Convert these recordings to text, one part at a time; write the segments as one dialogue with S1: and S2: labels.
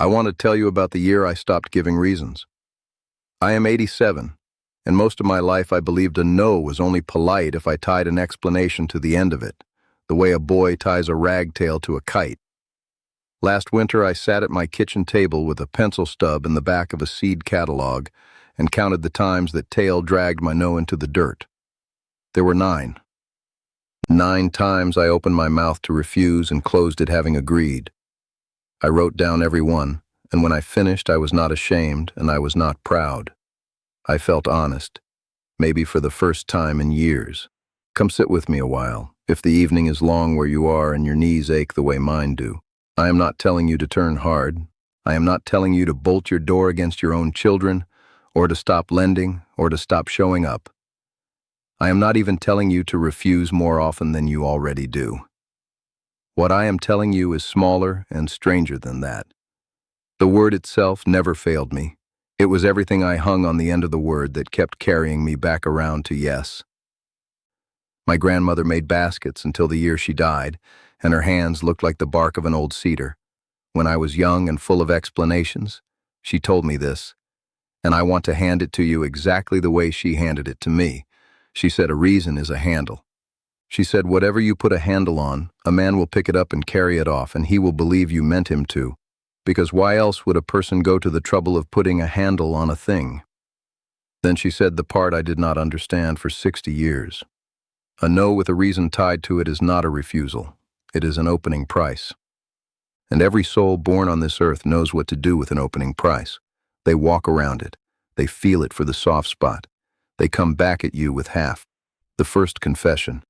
S1: I want to tell you about the year I stopped giving reasons. I am 87, and most of my life I believed a no was only polite if I tied an explanation to the end of it, the way a boy ties a ragtail to a kite. Last winter I sat at my kitchen table with a pencil stub in the back of a seed catalog and counted the times that tail dragged my no into the dirt. There were 9. 9 times I opened my mouth to refuse and closed it having agreed. I wrote down every one, and when I finished I was not ashamed and I was not proud. I felt honest, maybe for the first time in years. Come sit with me a while, if the evening is long where you are and your knees ache the way mine do. I am not telling you to turn hard. I am not telling you to bolt your door against your own children, or to stop lending, or to stop showing up. I am not even telling you to refuse more often than you already do. What I am telling you is smaller and stranger than that. The word itself never failed me. It was everything I hung on the end of the word that kept carrying me back around to yes. My grandmother made baskets until the year she died, and her hands looked like the bark of an old cedar. When I was young and full of explanations, she told me this, and I want to hand it to you exactly the way she handed it to me. She said a reason is a handle. She said whatever you put a handle on, a man will pick it up and carry it off, and he will believe you meant him to, because why else would a person go to the trouble of putting a handle on a thing? Then she said the part I did not understand for 60 years. A no with a reason tied to it is not a refusal. It is an opening price. And every soul born on this earth knows what to do with an opening price. They walk around it. They feel it for the soft spot. They come back at you with half. The first confession.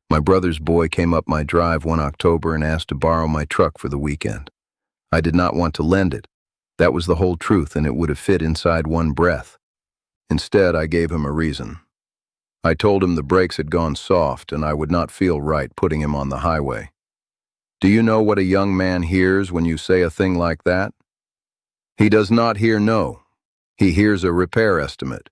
S1: My brother's boy came up my drive one October and asked to borrow my truck for the weekend. I did not want to lend it. That was the whole truth, and it would have fit inside one breath. Instead, I gave him a reason. I told him the brakes had gone soft and I would not feel right putting him on the highway. Do you know what a young man hears when you say a thing like that? He does not hear no. He hears a repair estimate.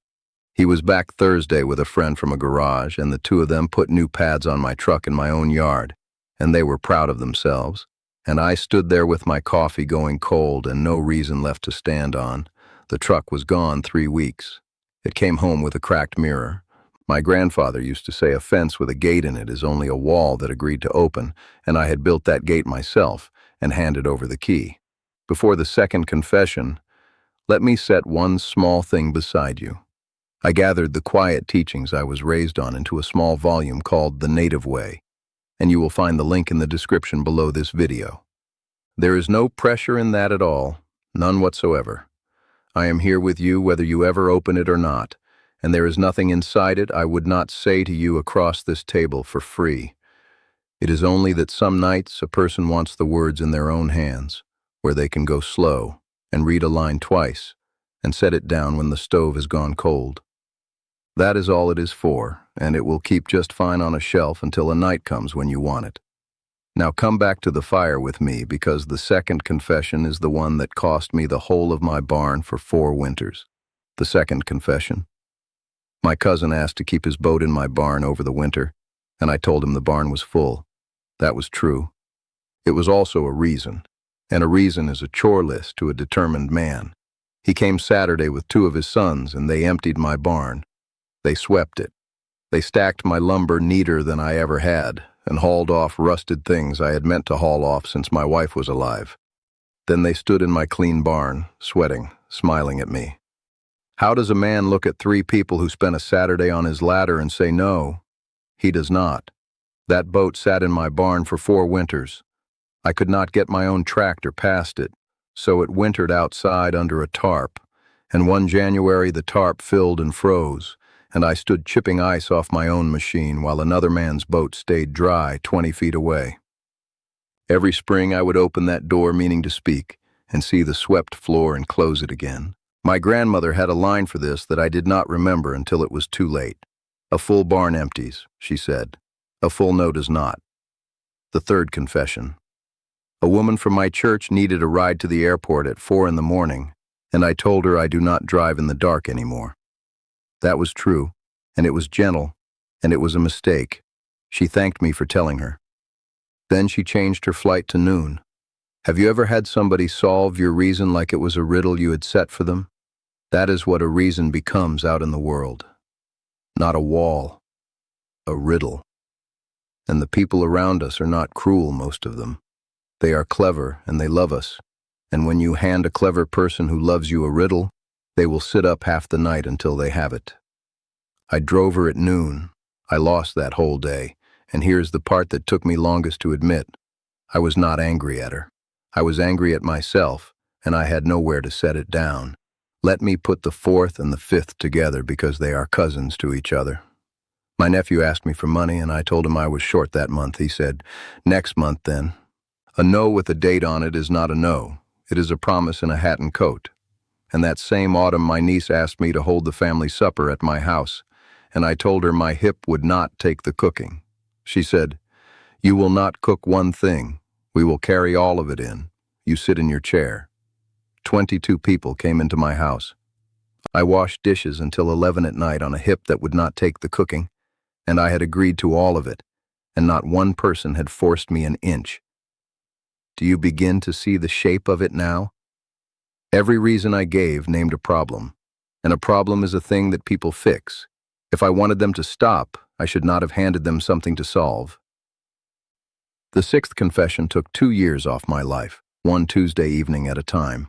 S1: He was back Thursday with a friend from a garage, and the two of them put new pads on my truck in my own yard, and they were proud of themselves. And I stood there with my coffee going cold and no reason left to stand on. The truck was gone 3 weeks. It came home with a cracked mirror. My grandfather used to say a fence with a gate in it is only a wall that agreed to open, and I had built that gate myself and handed over the key. Before the second confession, let me set one small thing beside you. I gathered the quiet teachings I was raised on into a small volume called The Native Way, and you will find the link in the description below this video. There is no pressure in that at all, none whatsoever. I am here with you whether you ever open it or not, and there is nothing inside it I would not say to you across this table for free. It is only that some nights a person wants the words in their own hands, where they can go slow and read a line twice and set it down when the stove has gone cold. That is all it is for, and it will keep just fine on a shelf until a night comes when you want it. Now come back to the fire with me, because the second confession is the one that cost me the whole of my barn for 4 winters. The second confession. My cousin asked to keep his boat in my barn over the winter, and I told him the barn was full. That was true. It was also a reason, and a reason is a chore list to a determined man. He came Saturday with 2 of his sons, and they emptied my barn. They swept it. They stacked my lumber neater than I ever had, and hauled off rusted things I had meant to haul off since my wife was alive. Then they stood in my clean barn, sweating, smiling at me. How does a man look at 3 people who spent a Saturday on his ladder and say no? He does not. That boat sat in my barn for 4 winters. I could not get my own tractor past it, so it wintered outside under a tarp, and one January the tarp filled and froze, and I stood chipping ice off my own machine while another man's boat stayed dry 20 feet away. Every spring I would open that door meaning to speak, and see the swept floor and close it again. My grandmother had a line for this that I did not remember until it was too late. A full barn empties, she said. A full no does not. The third confession. A woman from my church needed a ride to the airport at 4 in the morning, and I told her I do not drive in the dark anymore. That was true, and it was gentle, and it was a mistake. She thanked me for telling her. Then she changed her flight to noon. Have you ever had somebody solve your reason like it was a riddle you had set for them? That is what a reason becomes out in the world. Not a wall, a riddle. And the people around us are not cruel, most of them. They are clever and they love us. And when you hand a clever person who loves you a riddle, they will sit up half the night until they have it. I drove her at noon. I lost that whole day. And here's the part that took me longest to admit. I was not angry at her. I was angry at myself, and I had nowhere to set it down. Let me put the fourth and the fifth together because they are cousins to each other. My nephew asked me for money, and I told him I was short that month. He said, "Next month, then." A no with a date on it is not a no. It is a promise in a hat and coat. And that same autumn, my niece asked me to hold the family supper at my house, and I told her my hip would not take the cooking. She said, "You will not cook one thing. We will carry all of it in. You sit in your chair." 22 people came into my house. I washed dishes until 11 at night on a hip that would not take the cooking, and I had agreed to all of it, and not one person had forced me an inch. Do you begin to see the shape of it now? Every reason I gave named a problem, and a problem is a thing that people fix. If I wanted them to stop, I should not have handed them something to solve. The sixth confession took 2 years off my life, one Tuesday evening at a time.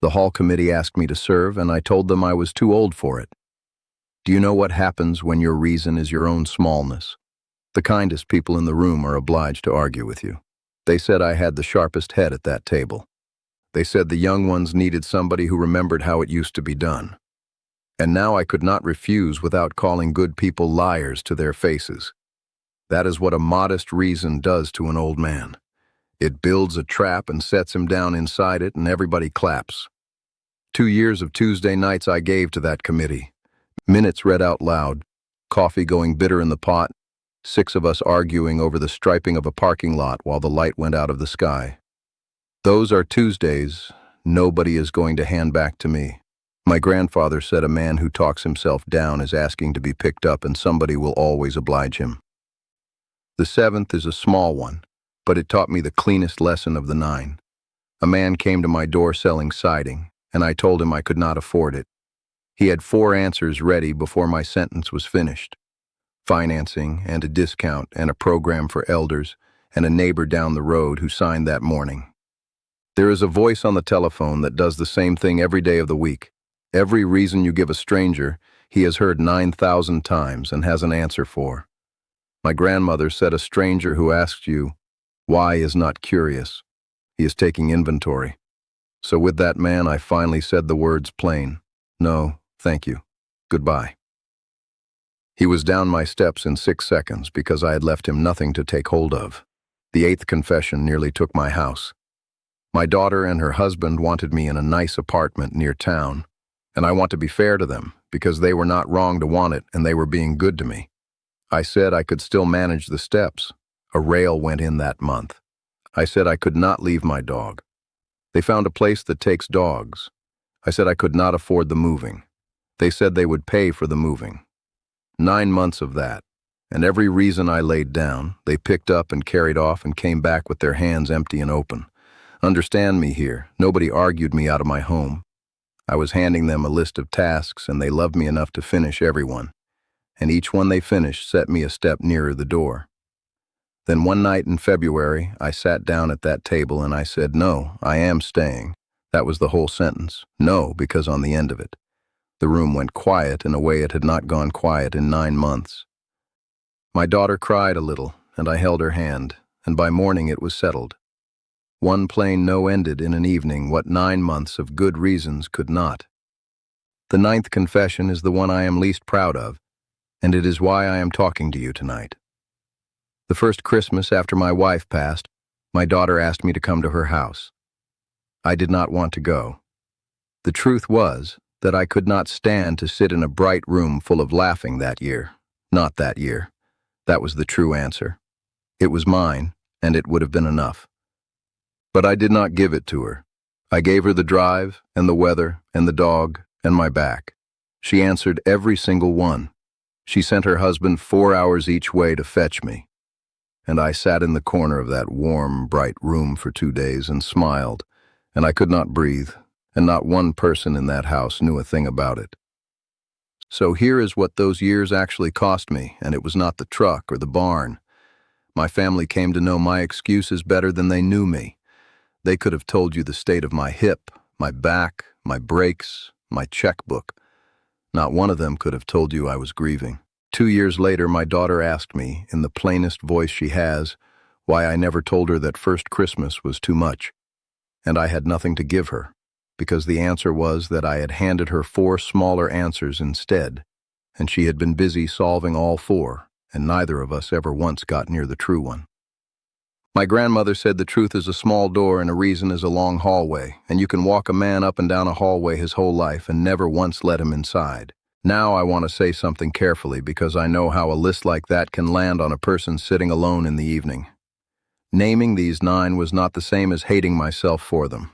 S1: The hall committee asked me to serve, and I told them I was too old for it. Do you know what happens when your reason is your own smallness? The kindest people in the room are obliged to argue with you. They said I had the sharpest head at that table. They said the young ones needed somebody who remembered how it used to be done. And now I could not refuse without calling good people liars to their faces. That is what a modest reason does to an old man. It builds a trap and sets him down inside it, and everybody claps. 2 years of Tuesday nights I gave to that committee. Minutes read out loud, coffee going bitter in the pot, 6 of us arguing over the striping of a parking lot while the light went out of the sky. Those are Tuesdays nobody is going to hand back to me. My grandfather said a man who talks himself down is asking to be picked up, and somebody will always oblige him. The 7th is a small one, but it taught me the cleanest lesson of the 9. A man came to my door selling siding, and I told him I could not afford it. He had 4 answers ready before my sentence was finished. Financing, and a discount, and a program for elders, and a neighbor down the road who signed that morning. There is a voice on the telephone that does the same thing every day of the week. Every reason you give a stranger, he has heard 9,000 times and has an answer for. My grandmother said a stranger who asks you, why is not curious. He is taking inventory. So with that man, I finally said the words plain. No, thank you. Goodbye. He was down my steps in 6 seconds because I had left him nothing to take hold of. The 8th confession nearly took my house. My daughter and her husband wanted me in a nice apartment near town, and I want to be fair to them because they were not wrong to want it and they were being good to me. I said I could still manage the steps. A rail went in that month. I said I could not leave my dog. They found a place that takes dogs. I said I could not afford the moving. They said they would pay for the moving. 9 months of that, and every reason I laid down, they picked up and carried off and came back with their hands empty and open. Understand me here, nobody argued me out of my home. I was handing them a list of tasks, and they loved me enough to finish every one. And each one they finished set me a step nearer the door. Then one night in February, I sat down at that table and I said, no, I am staying. That was the whole sentence. No, because on the end of it. The room went quiet in a way it had not gone quiet in 9 months. My daughter cried a little, and I held her hand, and by morning it was settled. One plain no ended in an evening what 9 months of good reasons could not. The 9th confession is the one I am least proud of, and it is why I am talking to you tonight. The first Christmas after my wife passed, my daughter asked me to come to her house. I did not want to go. The truth was that I could not stand to sit in a bright room full of laughing that year. Not that year. That was the true answer. It was mine, and it would have been enough. But I did not give it to her. I gave her the drive, and the weather, and the dog, and my back. She answered every single one. She sent her husband 4 hours each way to fetch me. and I sat in the corner of that warm, bright room for 2 days and smiled, and I could not breathe, and not one person in that house knew a thing about it. So here is what those years actually cost me, and it was not the truck or the barn. My family came to know my excuses better than they knew me. They could have told you the state of my hip, my back, my brakes, my checkbook. Not one of them could have told you I was grieving. 2 years later, my daughter asked me, in the plainest voice she has, why I never told her that first Christmas was too much, and I had nothing to give her, because the answer was that I had handed her 4 smaller answers instead, and she had been busy solving all 4, and neither of us ever once got near the true one. My grandmother said the truth is a small door and a reason is a long hallway, and you can walk a man up and down a hallway his whole life and never once let him inside. Now I want to say something carefully because I know how a list like that can land on a person sitting alone in the evening. Naming these 9 was not the same as hating myself for them.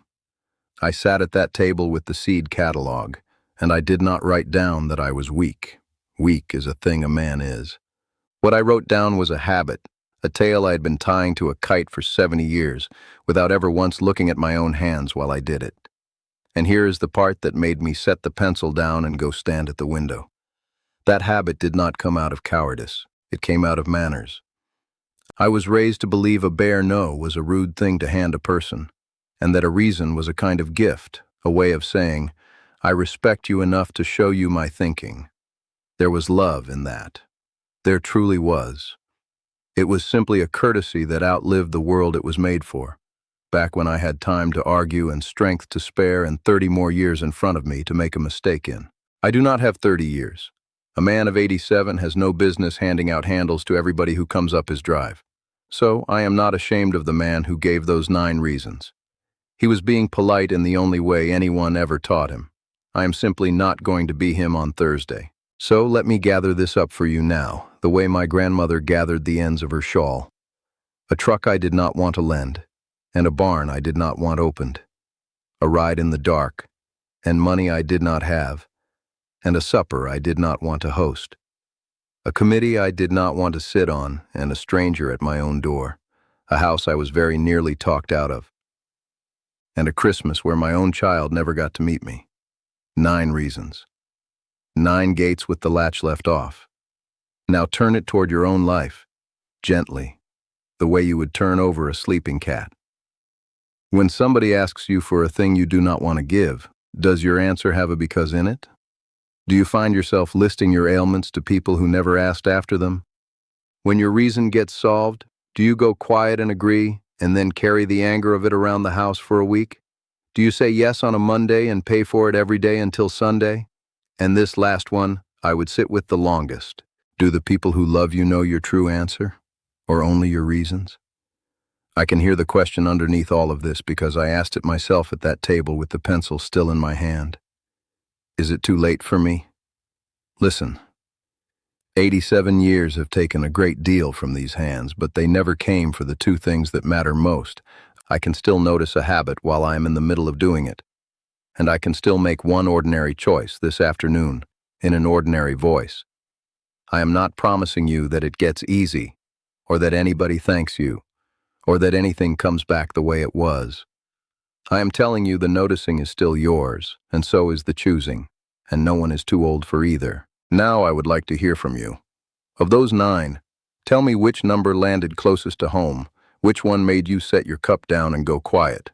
S1: I sat at that table with the seed catalog, and I did not write down that I was weak. Weak is a thing a man is. What I wrote down was a habit, a tale I had been tying to a kite for 70 years, without ever once looking at my own hands while I did it. And here is the part that made me set the pencil down and go stand at the window. That habit did not come out of cowardice. It came out of manners. I was raised to believe a bare no was a rude thing to hand a person, and that a reason was a kind of gift, a way of saying, I respect you enough to show you my thinking. There was love in that. There truly was. It was simply a courtesy that outlived the world it was made for, back when I had time to argue and strength to spare and 30 more years in front of me to make a mistake in. I do not have 30 years. A man of 87 has no business handing out handles to everybody who comes up his drive. So I am not ashamed of the man who gave those 9 reasons. He was being polite in the only way anyone ever taught him. I am simply not going to be him on Thursday. So let me gather this up for you now, the way my grandmother gathered the ends of her shawl. A truck I did not want to lend, and a barn I did not want opened. A ride in the dark, and money I did not have, and a supper I did not want to host. A committee I did not want to sit on, and a stranger at my own door. A house I was very nearly talked out of. And a Christmas where my own child never got to meet me. 9 reasons. 9 gates with the latch left off. Now turn it toward your own life, gently, the way you would turn over a sleeping cat. When somebody asks you for a thing you do not want to give, does your answer have a because in it? Do you find yourself listing your ailments to people who never asked after them? When your reason gets solved, do you go quiet and agree, and then carry the anger of it around the house for a week? Do you say yes on a Monday and pay for it every day until Sunday? And this last one, I would sit with the longest. Do the people who love you know your true answer, or only your reasons? I can hear the question underneath all of this because I asked it myself at that table with the pencil still in my hand. Is it too late for me? Listen, 87 years have taken a great deal from these hands, but they never came for the 2 things that matter most. I can still notice a habit while I am in the middle of doing it. And I can still make one ordinary choice this afternoon, in an ordinary voice. I am not promising you that it gets easy, or that anybody thanks you, or that anything comes back the way it was. I am telling you the noticing is still yours, and so is the choosing, and no one is too old for either. Now I would like to hear from you. Of those 9, tell me which number landed closest to home, which one made you set your cup down and go quiet.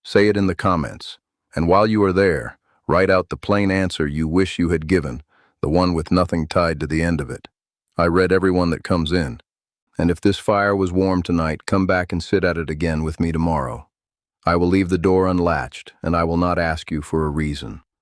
S1: Say it in the comments. And while you are there, write out the plain answer you wish you had given, the one with nothing tied to the end of it. I read every one that comes in. And if this fire was warm tonight, come back and sit at it again with me tomorrow. I will leave the door unlatched, and I will not ask you for a reason.